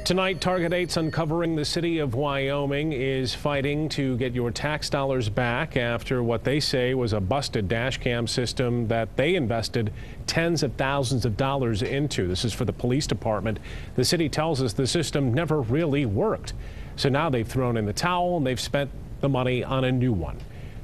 Tonight, Target 8's Uncovering the City of Wyoming is fighting to get your tax dollars back after what they say was a busted dash cam system that they invested tens of thousands of dollars into. This is for the police department. The city tells us the system never really worked. So now they've thrown in the towel and they've spent the money on a new one.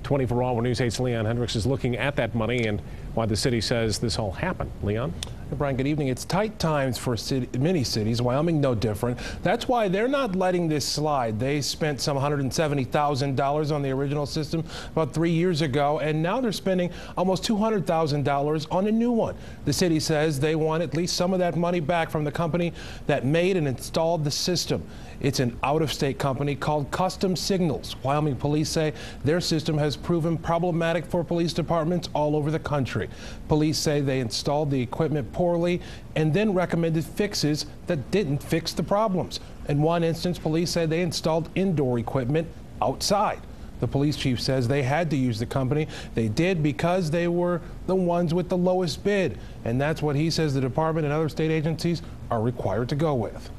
24 Hour News 8's Leon Hendricks is looking at that money and why the city says this all happened. Leon? Hey, Brian, good evening. It's tight times for many cities, Wyoming no different. That's why they're not letting this slide. They spent some $170,000 on the original system about 3 years ago, and now they're spending almost $200,000 on a new one. The city says they want at least some of that money back from the company that made and installed the system. It's an out-of-state company called Custom Signals. Wyoming police say their system has proven problematic for police departments all over the country. Police say they installed the equipment poorly and then recommended fixes that didn't fix the problems. In one instance, police say they installed indoor equipment outside. The police chief says they had to use the company. They did because they were the ones with the lowest bid. And that's what he says the department and other state agencies are required to go with.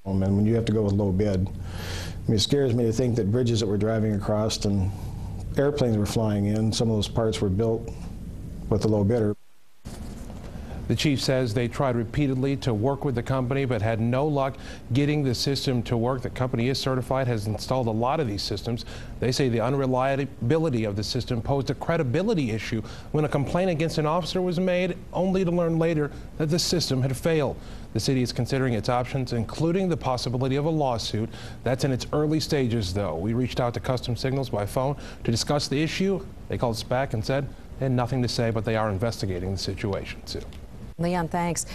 And when you have to go with low bid, it scares me to think that bridges that we're driving across and airplanes were flying in, some of those parts were built with the low bidder. The chief says they tried repeatedly to work with the company but had no luck getting the system to work. The company is certified, has installed a lot of these systems. They say the unreliability of the system posed a credibility issue when a complaint against an officer was made, only to learn later that the system had failed. The city is considering its options, including the possibility of a lawsuit. That's in its early stages, though. We reached out to Custom Signals by phone to discuss the issue. They called us back and said they had nothing to say, but they are investigating the situation, too. Leon, thanks.